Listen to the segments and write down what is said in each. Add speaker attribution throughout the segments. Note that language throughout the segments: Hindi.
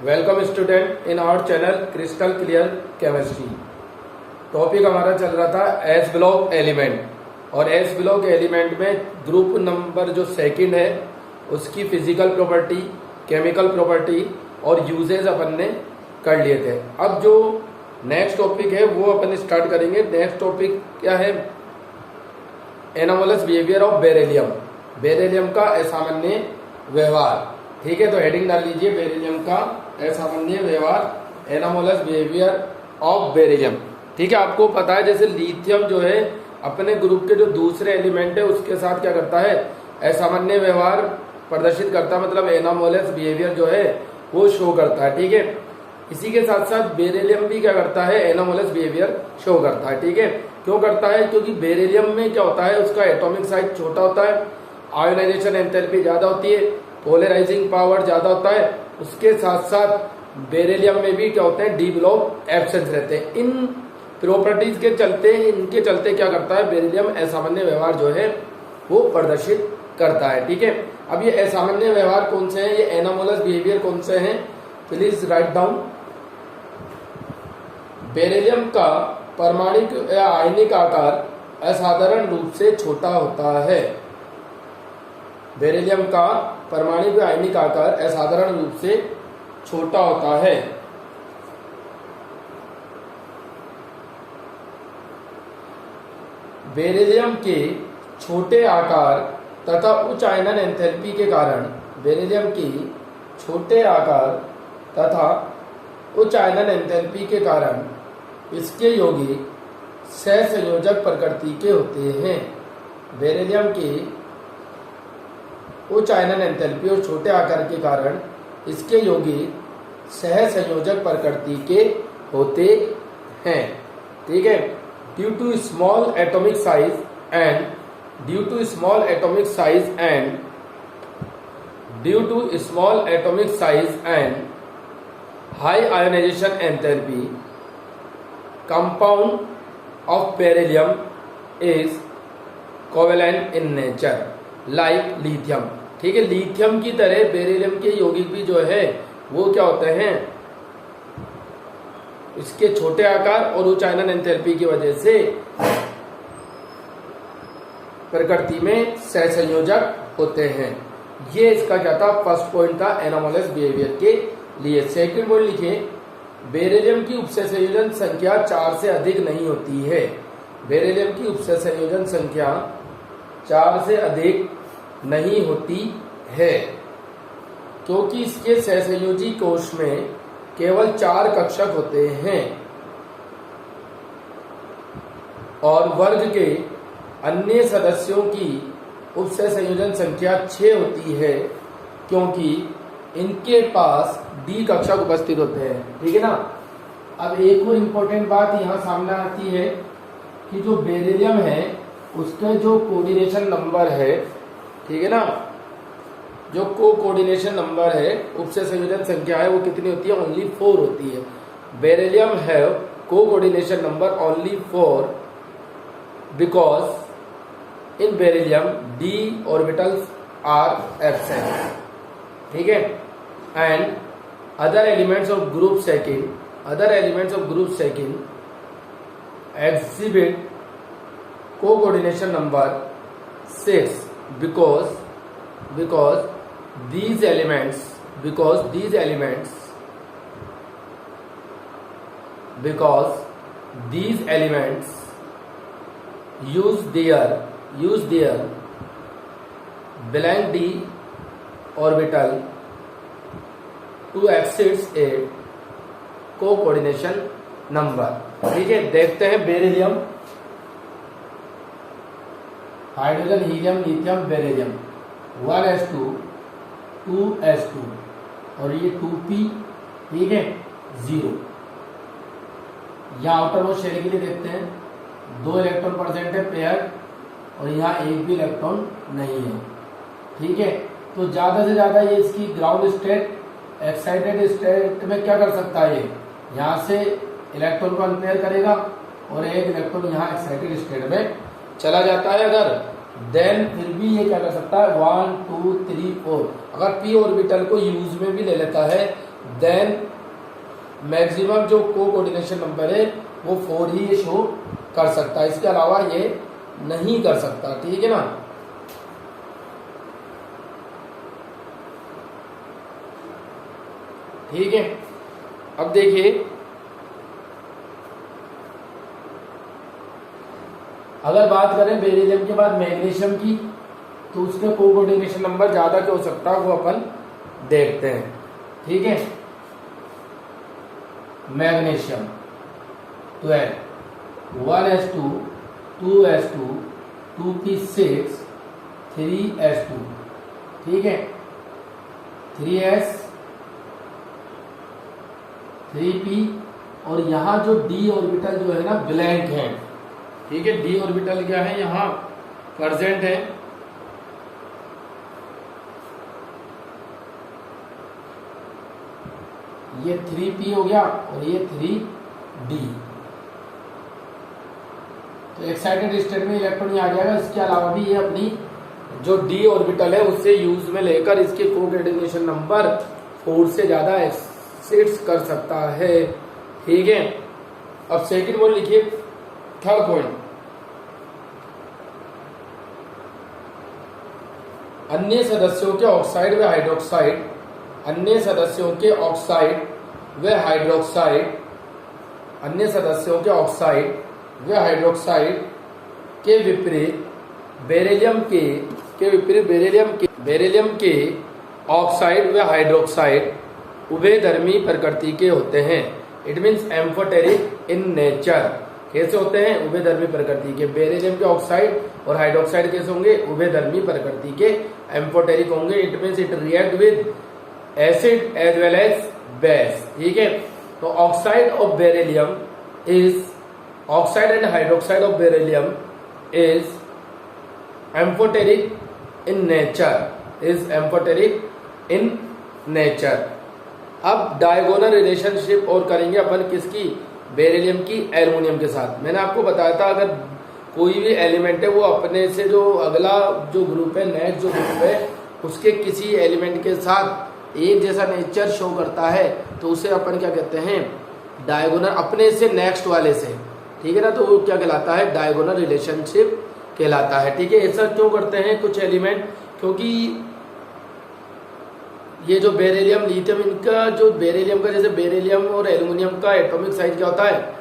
Speaker 1: Welcome student in our channel crystal clear chemistry. Topic हमारा चल रहा था एस ब्लॉक एलिमेंट और एस ब्लॉक एलिमेंट में ग्रुप नंबर जो सेकंड है उसकी फिजिकल प्रॉपर्टी, केमिकल प्रॉपर्टी और यूजेज अपन ने कर लिए थे। अब जो नेक्स्ट टॉपिक है वो अपन स्टार्ट करेंगे। नेक्स्ट टॉपिक क्या है? Anomalous behaviour of beryllium, beryllium का असामान्य व्यवहार। ठीक है, तो हेडिंग डाल लीजिए बेरिलियम का असामान्य व्यवहार, एनोमलस बिहेवियर ऑफ बेरिलियम। ठीक है, आपको पता है जैसे लिथियम जो है अपने ग्रुप के जो दूसरे एलिमेंट है उसके साथ क्या करता है, असामान्य व्यवहार प्रदर्शित करता है, मतलब एनोमलस बिहेवियर जो है वो शो करता है। ठीक है, इसी के साथ साथ बेरिलियम भी क्या करता है, एनोमलस बिहेवियर शो करता है। ठीक है, क्यों करता है? क्योंकि बेरिलियम में क्या होता है, उसका एटॉमिक साइज छोटा होता है, आयोनाइजेशन एंथैल्पी ज्यादा होती है, पोलराइजिंग पावर ज्यादा होता है। उसके साथ साथ बेरिलियम में भी क्या होते हैं, डी ब्लॉक एब्सेंस रहते हैं। इन प्रॉपर्टीज के चलते, इनके चलते क्या करता है, बेरिलियम असामान्य व्यवहार जो है वो प्रदर्शित करता है। ठीक है, अब ये असामान्य व्यवहार कौन से हैं, ये एनोमलस बिहेवियर कौन से हैं, प्लीज राइट डाउन। बेरिलियम का परमाणु या आयनिक आकार असाधारण रूप से छोटा होता है। बेरिलियम का परमाणु या आयनिक आकार असाधारण रूप से छोटा होता है। बेरिलियम के छोटे आकार तथा उच्च आयनन एंथैल्पी के कारण, बेरिलियम की छोटे आकार तथा उच्च आयनन एंथैल्पी के कारण इसके यौगिक सहसंयोजक प्रकृति के होते हैं। बेरिलियम के उच्च आयनन एंथैल्पी और छोटे आकार के कारण इसके यौगिक सहसंयोजक प्रकृति के होते हैं। ठीक है, due to small atomic size and due to small atomic size and due to small atomic size and high ionization enthalpy compound of beryllium is covalent in nature like lithium। ठीक है, लिथियम की तरह बेरिलियम के यौगिक भी जो है वो क्या होते हैं, इसके छोटे आकार और उच्च आयनन एंथैल्पी की वजह से प्रकृति में सहसंयोजक होते हैं। ये इसका क्या था, फर्स्ट पॉइंट था एनोमलस बिहेवियर के लिए। सेकंड पॉइंट लिखिए, बेरिलियम की उपसंयोजन संख्या 4 से अधिक नहीं होती है। बेरिलियम की उपसंयोजन संख्या 4 से अधिक नहीं होती है क्योंकि इसके सहसंयोजी कोश में केवल 4 कक्षक होते हैं और वर्ग के अन्य सदस्यों की उपसंयोजन संख्या 6 होती है क्योंकि इनके पास डी कक्षक उपस्थित होते हैं। ठीक है ना। अब एक और इम्पोर्टेंट बात यहाँ सामने आती है कि जो बेरिलियम है उसके जो कोऑर्डिनेशन नंबर है, ठीक है ना, जो कोऑर्डिनेशन नंबर है, उपसंयोजन संख्या है, वो कितनी होती है, ओनली 4 होती है। Beryllium have coordination number only 4 because in beryllium D orbitals are absent. ठीक है, and other elements of group second exhibit co-coordination number 6 because these elements use their blank d orbital to access a co-coordination number। ठीक है, देखते हैं beryllium, hydrogen, helium, lithium, beryllium 1s2 2s2 और ये 2p, ठीक है, 0। यहाँ आउटर मोस्ट शेल के लिए देखते हैं 2 इलेक्ट्रॉन प्रेजेंट है पेयर और यहाँ एक भी इलेक्ट्रॉन नहीं है। ठीक है, तो ज्यादा से ज्यादा ये इसकी ग्राउंड स्टेट, एक्साइटेड स्टेट में क्या कर सकता है, ये यहाँ से इलेक्ट्रॉन को अनपेयर करेगा और एक इलेक्ट्रॉन यहाँ एक्साइटेड स्टेट में चला जाता है। अगर देन फिर भी ये क्या कर सकता है 1 2 3 4। अगर पी ऑर्बिटल को यूज में भी ले लेता है देन मैक्सिमम जो कोऑर्डिनेशन नंबर है वो 4 ही ये शो कर सकता है, इसके अलावा ये नहीं कर सकता। ठीक है ना। ठीक है, अब देखिए अगर बात करें बेरिलियम के बाद मैग्नीशियम की, तो उसके कोऑर्डिनेशन नंबर ज्यादा क्या हो सकता है वो अपन देखते हैं। ठीक है, magnesium 12, 1s2, 2s2, 2p6, 3s2। ठीक है, 3s, 3p, और यहाँ जो d ऑर्बिटल जो है ना ब्लैंक है। ठीक है, d ऑर्बिटल क्या है यहाँ प्रेजेंट है। ये 3p हो गया और ये 3d। तो एक्साइटेड स्टेट में इलेक्ट्रॉन आ जाएगा। इसके अलावा भी ये अपनी जो d ऑर्बिटल है उससे यूज में लेकर इसके कोऑर्डिनेशन नंबर 4 से ज्यादा एक्सिस्ट कर सकता है। ठीक है, अब सेकंड पॉइंट लिखिए, थर्ड पॉइंट, अन्य सदस्यों के ऑक्साइड व हाइड्रोक्साइड, अन्य सदस्यों के ऑक्साइड व हाइड्रोक्साइड, अन्य सदस्यों के ऑक्साइड व हाइड्रोक्साइड के विपरीत बेरिलियम के ऑक्साइड व हाइड्रोक्साइड उभयधर्मी प्रकृति के होते हैं। It means amphoteric in nature. कैसे होते हैं? उभयधर्मी प्रकृति के। बेरिलियम के ऑक्साइड और हाइड्रोक्साइड कैसे होंगे? उभयधर्मी प्रकृति के, एम्फोटेरिक होंगे। It means it react with acid as well as base. ठीक है, तो oxide of beryllium is, oxide and hydroxide of beryllium is amphoteric in nature, is amphoteric in nature. अब डायगोनल रिलेशनशिप और करेंगे अपन किसकी? बेरिलियम की एल्युमिनियम के साथ। मैंने आपको बताया था अगर कोई भी एलिमेंट है वो अपने से जो अगला जो ग्रुप है, नेक्स्ट जो ग्रुप है, उसके किसी एलिमेंट के साथ एक जैसा नेचर शो करता है तो उसे अपन क्या कहते हैं? डायगोनल, अपने से नेक्स्ट वाले से। ठीक है ना, तो वो क्या कहलाता है? डायगोनल रिलेशनशिप कहलाता है। ठीक है, ऐसा क्यों करते हैं कुछ एलिमेंट? क्योंकि ये जो बेरिलियम, लिथियम, इनका जो बेरिलियम का, जैसे बेरिलियम और एल्युमिनियम का एटॉमिक साइज क्या होता है?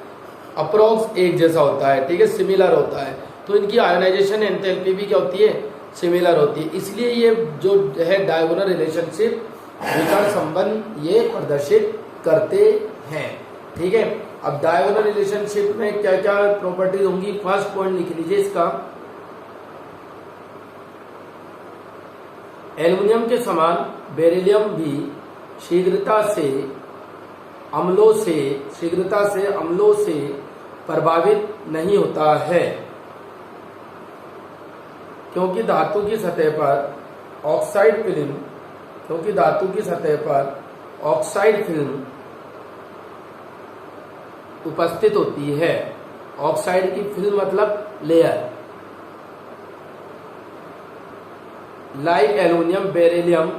Speaker 1: अप्रोक्स एक जैसा होता है। ठीक है, सिमिलर होता है। तो इनकी आयोनाइजेशन एंथैल्पी भी क्या होती है? सिमिलर होती है। इसलिए ये जो है डायगोनल रिलेशनशिप, विकर्ण संबंध ये प्रदर्शित करते हैं। ठीक है, अब डायगोनल रिलेशनशिप में क्या क्या प्रॉपर्टीज होंगी? फर्स्ट पॉइंट लिख लीजिए इसका, एल्युमिनियम के समान बेरिलियम भी शीघ्रता से अम्लों से प्रभावित नहीं होता है, क्योंकि धातु की सतह पर ऑक्साइड फिल्म उपस्थित होती है। ऑक्साइड की फिल्म मतलब layer. Like aluminum, beryllium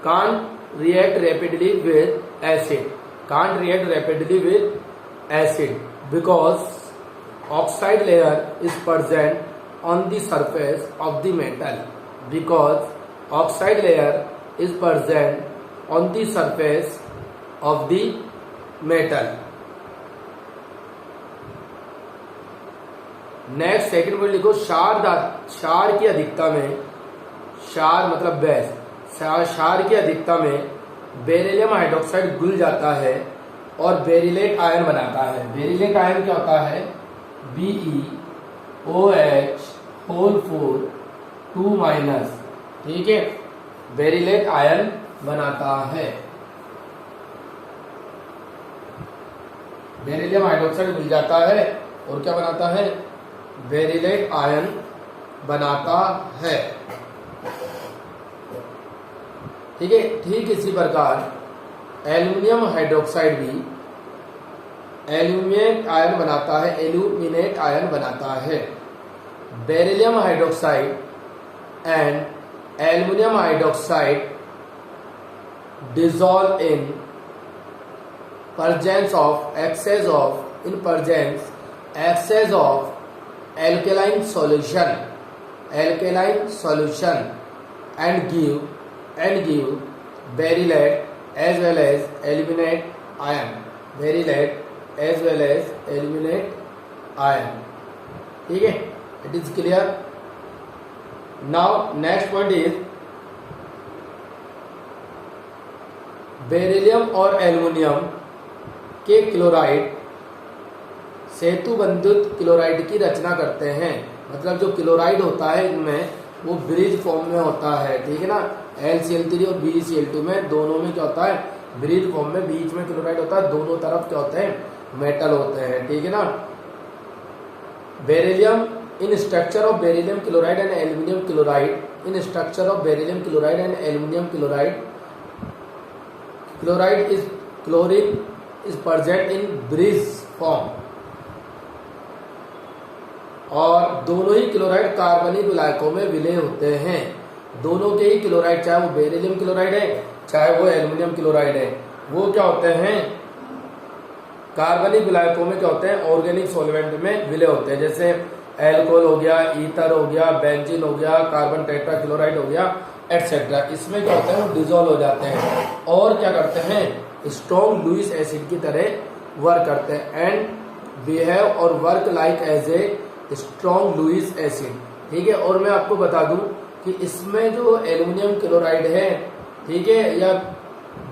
Speaker 1: can't react rapidly with acid because oxide layer is present on the surface of the metal. Next second point लिखो, क्षार की अधिकता में, क्षार मतलब बेस, क्षार की अधिकता में बेरिलियम हाइड्रोक्साइड घुल जाता है और बेरिलेट आयन बनाता है। बेरिलेट आयन क्या होता है? BeOH4 2-। ठीक है, बेरिलेट आयन बनाता है। बेरिलियम हाइड्रोक्साइड घुल जाता है और क्या बनाता है? बेरिलेट आयन बनाता है। ठीक है, ठीक इसी प्रकार एल्युमिनियम हाइड्रोक्साइड भी एल्यूमिनेट आयन बनाता है। Beryllium hydroxide and aluminium hydroxide dissolve in presence of excess of alkaline solution and give berylate as well as eliminate ion. ठीक है, it is clear. Now next point is beryllium और एल्युमिनियम के क्लोराइड सेतु बंधित क्लोराइड की रचना करते हैं. मतलब जो क्लोराइड होता है इनमें वो ब्रिज फॉर्म में होता है. ठीक है ना, LCl3 और BeCl2 में दोनों में क्या होता है, ब्रिज फॉर्म में बीच में क्लोराइड होता है, दोनों तरफ क्या होते हैं, मेटल होते हैं. ठीक है ना. Beryllium in structure of beryllium chloride and aluminium chloride chloride is chlorine is present in bridge form. और दोनों ही क्लोराइड कार्बनिक विलायकों में विलय होते हैं. दोनों के ही क्लोराइड, चाहे वो बेरिलियम क्लोराइड है चाहे वो एल्युमिनियम क्लोराइड है, वो क्या होते हैं, कार्बनिक विलायकों में क्या होते हैं, ऑर्गेनिक सॉल्वेंट में विलय होते हैं. जैसे एल्कोहल हो गया, ईथर हो गया, बेंजीन हो गया, कार्बन टेट्राक्लोराइड हो गया, एटसेट्रा. इसमें क्या होता है, वो डिजोल्व हो जाते हैं और क्या करते हैं, स्ट्रॉन्ग लुईस एसिड की तरह वर्क करते हैं. एंड बिहेव और work like as a strong Lewis acid. ठीक है. और मैं आपको बता दूं कि इसमें जो एल्युमिनियम क्लोराइड है, ठीक है, या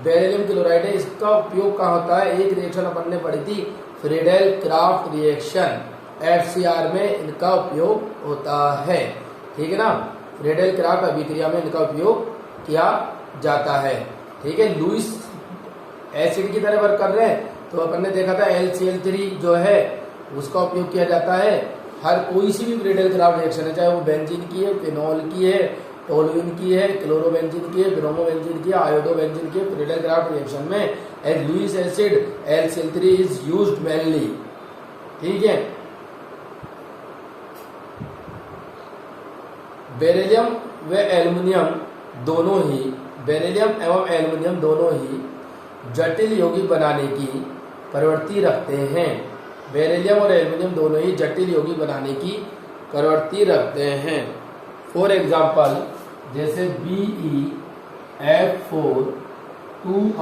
Speaker 1: बेरिलियम क्लोराइड है, इसका उपयोग कहाँ होता है, एक रिएक्शन अपन ने पढ़ी थी, फ्रीडेल क्राफ्ट रिएक्शन, FCR में इनका उपयोग होता है. ठीक है ना, फ्रीडेल क्राफ्ट अभिक्रिया में इनका उपयोग किया जाता है. ठीक है. लुईस एसिड की तरह वर्क कर रहे हैं, तो अपन ने देखा था LCl3 जो है उसका उपयोग किया जाता है हर कोई सी भी फ्रीडेल क्राफ्ट रिएक्शन है, चाहे वो बेंजीन की है, फिनॉल की है, टोलुइन की है, क्लोरोबेंजीन की है, ब्रोमोबेंजीन की है, आयोडोबेंजीन की है. फ्रीडेल क्राफ्ट रिएक्शन में as Lewis acid LCl3 is used mainly. ठीक है. बेरिलियम व एल्युमिनियम एवं एल्युमिनियम दोनों ही जटिल यौगिक बनाने की प्रवृत्ति रखते हैं. बेरिलियम और एल्युमिनियम दोनों ही जटिल यौगिक बनाने की प्रवृत्ति रखते हैं. फॉर एग्जाम्पल जैसे BeF4 2-,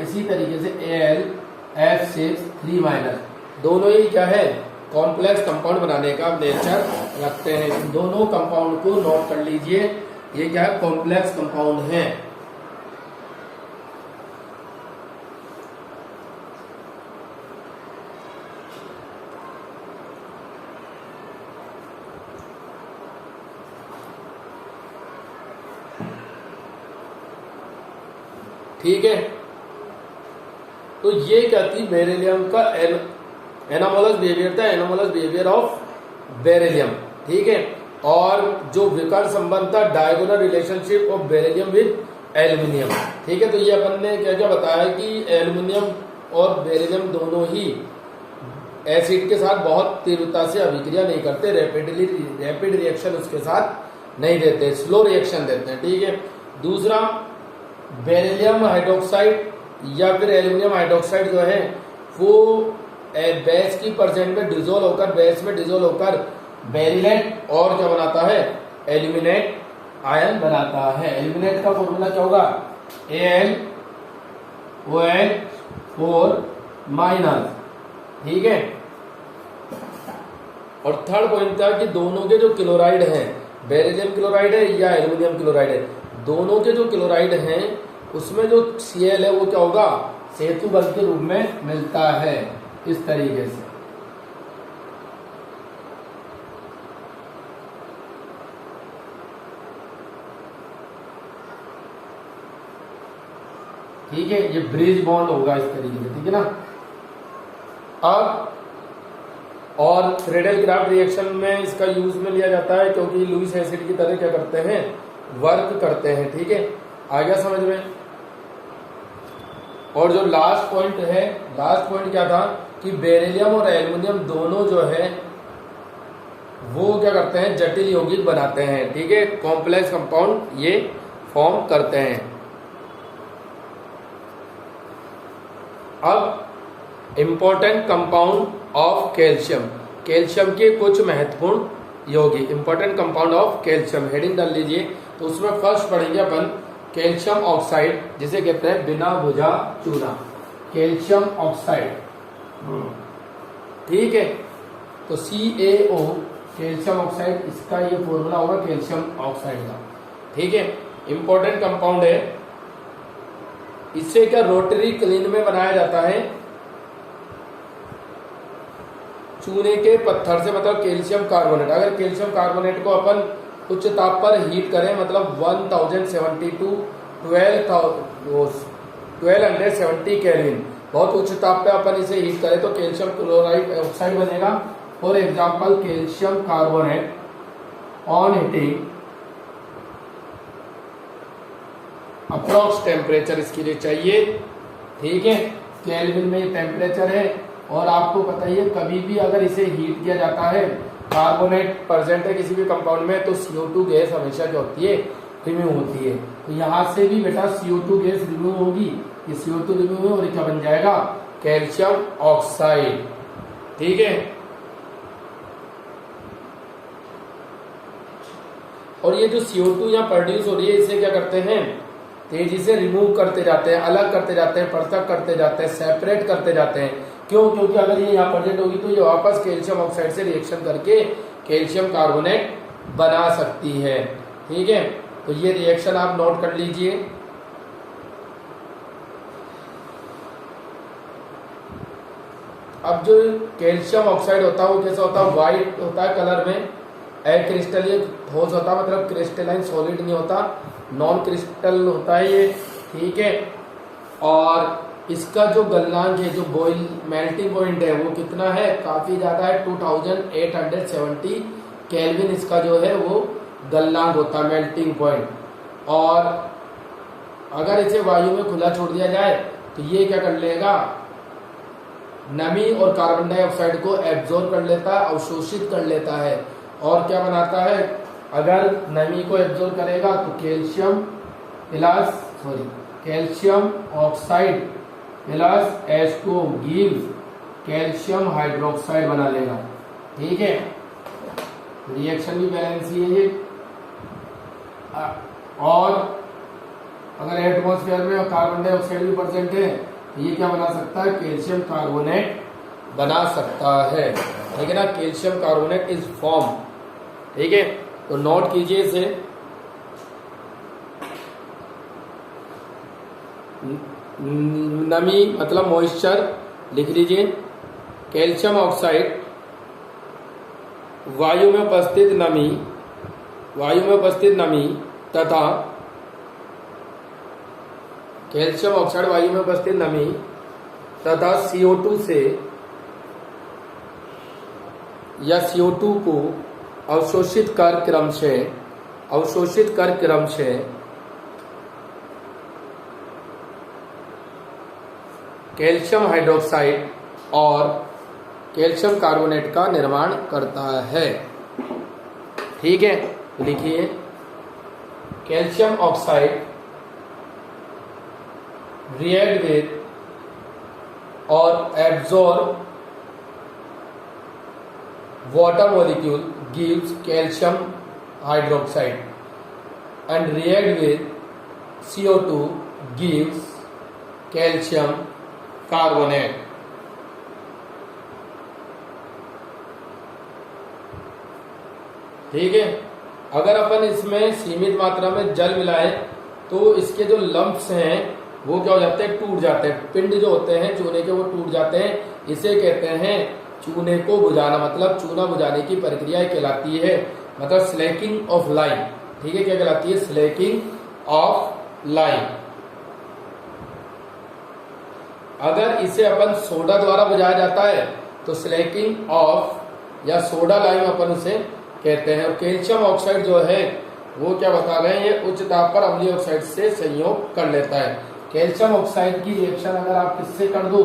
Speaker 1: इसी तरीके से AlF6 3-. दोनों ही क्या है, कॉम्प्लेक्स कंपाउंड बनाने का नेचर रखते हैं. इन दोनों कंपाउंड को नोट कर लीजिए, ये क्या है, कॉम्प्लेक्स कंपाउंड है. ठीक है. तो ये क्या थी, बेरिलियम का एनामोलस बिहेवियर था, एनामोलस बिहेवियर ऑफ बेरिलियम. ठीक है. और जो विकर्ण संबंध था, diagonal relationship of beryllium with aluminium. ठीक है. तो ये अपन ने क्या क्या बताया कि एल्युमिनियम और बेरिलियम दोनों ही एसिड के साथ बहुत तीव्रता से अभिक्रिया नहीं करते, रैपिड रिएक्शन उसके साथ नहीं देते, स्लो रिएक्शन देते हैं. ठीक है. दूसरा, बेरिलियम हाइड्रोक्साइड या फिर एल्युमिनियम हाइड्रोक्साइड जो है वो बेस की परसेंट में डिजोल्व होकर बेरिलेट और क्या बनाता है, एल्यूमिनेट आयन बनाता है. एल्यूमिनेट का फॉर्मूला क्या होगा, AlOH4-. ठीक है. और थर्ड पॉइंट था कि दोनों के जो क्लोराइड हैं, बेरिलियम क्लोराइड है या एल्युमिनियम क्लोराइड है, दोनों के जो क्लोराइड हैं उसमें जो Cl है वो क्या होगा, सेतु बल के रूप में मिलता है. इस तरीके से. ठीक है. ये ब्रिज बॉन्ड होगा इस तरीके से. ठीक है ना. अब और फ्रीडेल क्राफ्ट रिएक्शन में इसका यूज में लिया जाता है क्योंकि लुईस एसिड की तरह क्या करते हैं, वर्क करते हैं. ठीक है. आ गया समझ में. और जो लास्ट पॉइंट है, लास्ट पॉइंट क्या था कि बेरिलियम और एल्युमिनियम दोनों जो है वो क्या करते हैं, जटिल यौगिक बनाते हैं. ठीक है. कॉम्प्लेक्स कंपाउंड ये फॉर्म करते हैं। अब important compound of calcium, calcium के कुछ महत्वपूर्ण यौगिक, important compound of calcium heading डाल लीजिए। तो उसमें फर्स्ट पढ़ेंगे अपन कैल्शियम ऑक्साइड, जिसे कहते हैं बिना बुझा चूना, कैल्शियम ऑक्साइड। ठीक है, तो CaO कैल्शियम ऑक्साइड, इसका ये फॉर्मूला होगा कैल्शियम ऑक्साइड का। ठीक है, इंपॉर्टेंट कंपाउंड है। इससे क्या रोटरी क्लीन में बनाया जाता है चूने के पत्थर से, मतलब कैल्शियम कार्बोनेट। अगर कैल्शियम कार्बोनेट को अपन उच्च ताप पर हीट करें, मतलब 1070 टू 1270 केल्विन, बहुत उच्च ताप पे अपन इसे हीट करें तो कैल्शियम क्लोराइड ऑक्साइड बनेगा। For example calcium carbonate on heating approx temperature इसके लिए चाहिए। ठीक है, केल्विन में टेम्परेचर है। और आपको पता ही है कभी भी अगर इसे हीट किया जाता है, कार्बोनेट प्रेजेंट है किसी भी कंपाउंड में, तो CO2 गैस हमेशा क्या होती है, रिमूव होती है। तो यहां से भी बेटा CO2 गैस रिमूव होगी, ये CO2 रिमूव है और क्या बन जाएगा, कैल्शियम ऑक्साइड। ठीक है, और ये जो CO2 यहाँ प्रोड्यूस हो रही है, इसे क्या करते हैं, तेजी से रिमूव करते जाते हैं, अलग करते जाते हैं, पृथक करते जाते हैं, सेपरेट करते जाते हैं। क्यों? क्योंकि अगर ये यहाँ प्रेजेंट होगी तो ये वापस कैल्शियम ऑक्साइड से रिएक्शन करके कैल्शियम कार्बोनेट बना सकती है। ठीक है, तो ये रिएक्शन आप नोट कर लीजिए। अब जो कैल्शियम ऑक्साइड होता है वो कैसा होता है, व्हाइट होता है कलर में, क्रिस्टलीन ठोस होता है, मतलब क्रिस्टलाइन सॉलिड नहीं होता, नॉन क्रिस्टल होता है ये। ठीक है, और इसका जो गलनांक है, जो बॉइल मेल्टिंग पॉइंट है, वो कितना है, काफी ज्यादा है, 2870 केल्विन इसका जो है वो गलनांक होता है, मेल्टिंग पॉइंट। और अगर इसे वायु में खुला छोड़ दिया जाए तो ये क्या कर लेगा, नमी और कार्बन डाइऑक्साइड को एब्जॉर्ब कर लेता है, अवशोषित कर लेता है। और क्या बनाता है, अगर नमी को एब्जॉर्ब करेगा तो calcium oxide plus H2O gives calcium hydroxide बना लेगा। ठीक है, रिएक्शन भी बैलेंस ही है ये। और अगर एटमॉस्फेयर में कार्बन डाइऑक्साइड भी प्रेजेंट है तो ये क्या बना सकता है, कैल्शियम कार्बोनेट बना सकता है। ठीक है ना, कैल्शियम कार्बोनेट इज फॉर्म। ठीक है, तो नोट कीजिए इसे। नमी मतलब मॉइस्चर लिख लीजिए, कैल्शियम ऑक्साइड वायु में उपस्थित नमी तथा कैल्शियम ऑक्साइड वायु में उपस्थित नमी तथा CO2 से या CO2 को अवशोषित कर क्रमशः कैल्शियम हाइड्रोक्साइड और कैल्शियम कार्बोनेट का निर्माण करता है। ठीक है, लिखिए, कैल्शियम ऑक्साइड रिएक्ट विद और absorb water molecule gives calcium hydroxide and react with CO2 gives calcium carbonate। ठीक है, अगर अपन इसमें सीमित मात्रा में जल मिलाएं तो इसके जो लम्प्स हैं वो क्या हो जाते हैं, टूट जाते हैं। पिंड जो होते हैं चूने के वो टूट जाते हैं। इसे कहते हैं चूने को बुझाना, मतलब चूना बुझाने की प्रक्रिया कहलाती है, मतलब स्लैकिंग ऑफ लाइन। ठीक है, क्या कहलाती है, स्लैकिंग ऑफ लाइन। अगर इसे अपन सोडा द्वारा बुझाया जाता है तो स्लैकिंग ऑफ या सोडा लाइम अपन उसे कहते हैं। और कैल्शियम ऑक्साइड जो है वो क्या बता रहे हैं, ये उच्च ताप पर अम्लीय ऑक्साइड से संयोग कर लेता है। कैल्शियम ऑक्साइड की रिएक्शन अगर आप किससे कर दो,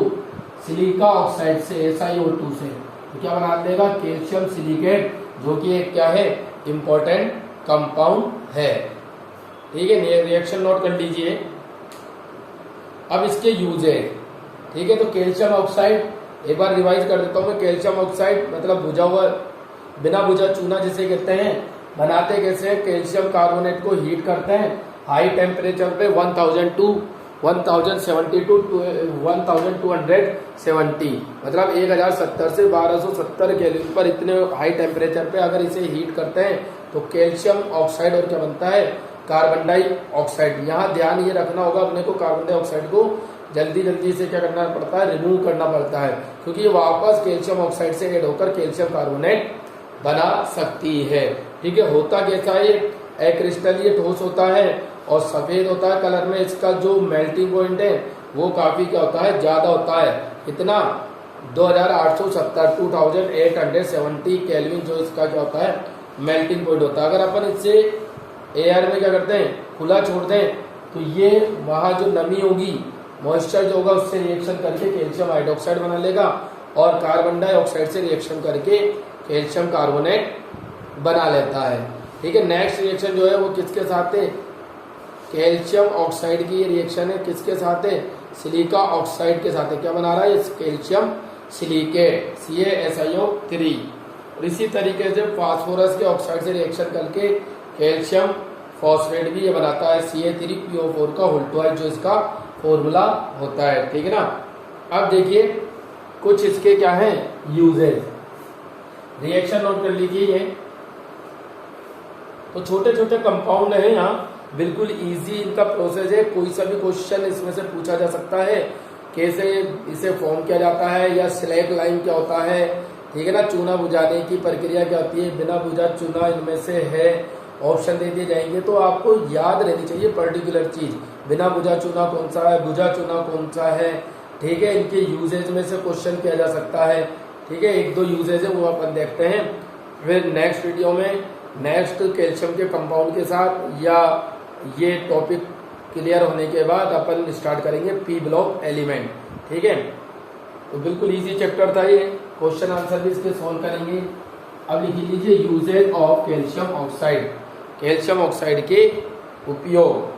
Speaker 1: सिलिका ऑक्साइड से, SiO2 से, तो क्या बना देगा, कैल्शियम सिलिकेट, जो कि एक क्या है, इंपॉर्टेंट कंपाउंड है। ठीक है, रिएक्शन नोट कर लीजिए। अब इसके यूजेज, ठीक है, तो कैल्शियम ऑक्साइड एक बार रिवाइज कर देता हूं मैं। कैल्शियम ऑक्साइड मतलब बुझा हुआ, बिना बुझा चूना जिसे कहते हैं, बनाते कैसे हैं? कैल्शियम कार्बोनेट को हीट करते हैं हाई टेम्परेचर पे 1000 टू 1070 टू 1270, मतलब 1070 से 1270 केल्विन पर इतने हाई टेम्परेचर पे अगर इसे हीट करते हैं तो कैल्शियम ऑक्साइड और क्या बनता है? Carbon dioxide. यहाँ ध्यान ये रखना होगा अपने को, कार्बन डाइऑक्साइड को जल्दी जल्दी से क्या करना पड़ता है? रिमूव करना पड़ता है, क्योंकि ये वापस कैल्शियम ऑक्साइड से ऐड होकर कैल्शियम कार्बोनेट बना सकती है। ठीक है, होता कैसा है? एक्रिस्टलीय ठोस होता है और सफेद होता है कलर में। इसका जो मेल्टिंग पॉइंट है वो काफी क्या होता है? ज्यादा होता है। कितना? 2870 केल्विन जो इसका क्या होता है? मेल्टिंग पॉइंट होता है। अगर अपन इससे एयर में क्या करते हैं? खुला छोड़ दें तो ये वहां जो नमी होगी, मॉइस्चर जो होगा, उससे रिएक्शन करके कैल्शियम हाइड्रोक्साइड बना लेगा और कार्बन डाइऑक्साइड से रिएक्शन करके कैल्शियम कार्बोनेट बना लेता है। ठीक है, नेक्स्ट रिएक्शन जो है वो किसके साथ है? कैल्शियम ऑक्साइड की रिएक्शन है किसके साथ है? सिलिका ऑक्साइड के साथ है। क्या बना रहा है? Calcium silicate, CaSiO3। और इसी तरीके से फास्फोरस के ऑक्साइड से रिएक्शन करके कैल्शियम फॉस्फेट भी ये बनाता है, CA3PO4 का होल ट्वाइस, जो इसका फॉर्मूला होता है। ठीक है ना। अब देखिए कुछ इसके क्या है यूजेज, रिएक्शन नोट कर लीजिए। ये तो छोटे छोटे कंपाउंड है, यहाँ बिल्कुल इजी इनका प्रोसेस है। कोई सा भी क्वेश्चन इसमें से पूछा जा सकता है, कैसे इसे फॉर्म किया जाता है या स्लैग लाइन क्या होता है। ठीक है ना। चूना बुझाने की प्रक्रिया क्या होती है, बिना बुझा चूना इनमें से है, ऑप्शन दे दिए जाएंगे। तो आपको याद रहनी चाहिए पर्टिकुलर चीज, बिना बुझा चूना कौन सा है, बुझा चूना कौन सा है। ठीक है, इनके यूजेज में से क्वेश्चन किया जा सकता है। ठीक है, एक दो यूजेज है वो अपन देखते हैं, फिर नेक्स्ट वीडियो में नेक्स्ट कैल्शियम के कंपाउंड के साथ या ये टॉपिक क्लियर होने के बाद अपन स्टार्ट करेंगे पी ब्लॉक एलिमेंट। ठीक है, तो बिल्कुल इजी चैप्टर था ये, क्वेश्चन आंसर भी इसके सॉल्व करेंगे। अब लिख लीजिए uses of calcium oxide, calcium oxide के उपयोग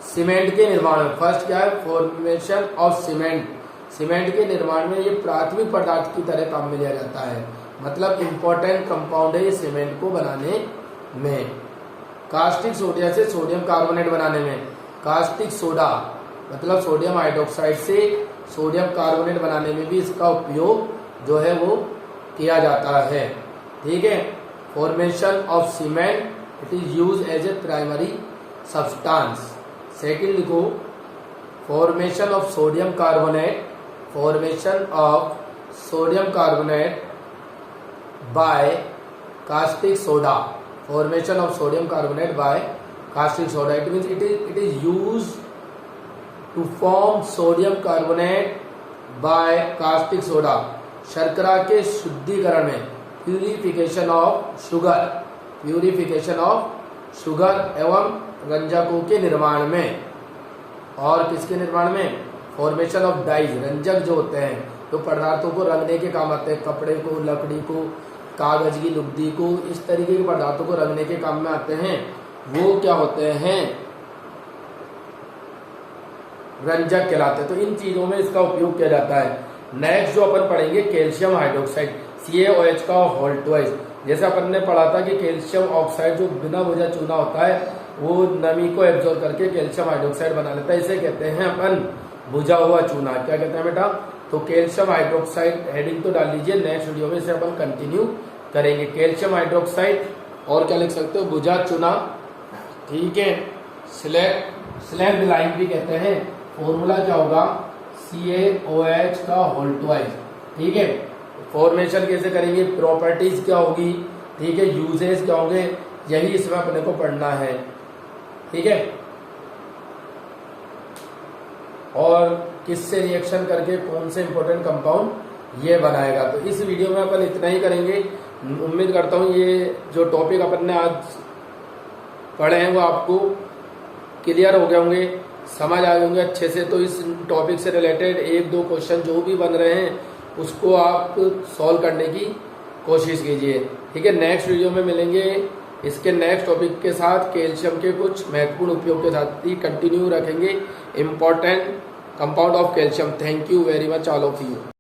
Speaker 1: सीमेंट के निर्माण में। फर्स्ट क्या है? Formation of cement. सीमेंट के निर्माण में ये प्राथमिक पदार्थ की तरह काम में लिया जाता है, मतलब इंपॉर्टेंट कंपाउंड है ये सीमेंट को बनाने में। कास्टिक सोडिया से सोडियम कार्बोनेट बनाने में, कास्टिक सोडा मतलब सोडियम हाइड्रोक्साइड से सोडियम कार्बोनेट बनाने में भी इसका उपयोग जो है वो किया जाता है। ठीक है, formation of cement, it is use as a primary substance. Second लिखो, formation of sodium carbonate, formation of sodium carbonate by caustic soda, formation of sodium carbonate by caustic soda. It means it is use to form sodium carbonate by caustic soda, शर्करा के शुद्धिकरण में, purification of sugar, purification of sugar एवं रंजकों के निर्माण में। और किसके निर्माण में? फॉर्मेशन ऑफ डाइज, रंजक जो होते हैं जो पदार्थों को रंगने के काम आते हैं, कपड़े को, लकड़ी को, कागज की लुगदी को, इस तरीके के पदार्थों को रंगने के काम में आते हैं, वो क्या होते हैं? रंजक कहलाते हैं। तो इन चीजों में इसका उपयोग किया जाता है। नेक्स्ट जो अपन पढ़ेंगे कैल्शियम हाइड्रोक्साइड, CaOH का होल ट्वाइस। जैसे अपन ने पढ़ा था कि कैल्शियम ऑक्साइड जो बिना बुझा चूना होता है वो नमी को एब्जॉर्ब करके कैल्शियम हाइड्रोक्साइड बना लेता है, इसे कहते हैं अपन बुझा हुआ चूना। क्या कहते हैं बेटा? तो कैल्शियम हाइड्रोक्साइड हेडिंग तो डाल लीजिए, नेक्स्ट वीडियो में इसे अपन कंटिन्यू करेंगे। कैल्शियम हाइड्रोक्साइड और क्या लिख सकते हो? बुझा चूना। ठीक है, स्लैग लाइन भी कहते हैं। फॉर्मूला क्या होगा? CaOH का होल ट्वाइस। ठीक है, फॉर्मेशन कैसे करेंगे, प्रॉपर्टीज क्या होगी, ठीक है, यूजेस क्या होंगे, यही इसमें अपने को पढ़ना है। ठीक है, और किससे रिएक्शन करके कौन से इंपॉर्टेंट कंपाउंड ये बनाएगा। तो इस वीडियो में अपन इतना ही करेंगे। उम्मीद करता हूँ ये जो टॉपिक अपन ने आज पढ़े हैं वो आपको क्लियर हो गए होंगे, समझ आ गए होंगे अच्छे से। तो इस टॉपिक से रिलेटेड एक दो क्वेश्चन जो भी बन रहे हैं उसको आप सॉल्व करने की कोशिश कीजिए। ठीक है, नेक्स्ट वीडियो में मिलेंगे इसके नेक्स्ट टॉपिक के साथ कैल्शियम के कुछ महत्वपूर्ण उपयोग के साथ ही कंटिन्यू रखेंगे। Important compound of calcium. Thank you very much all of you.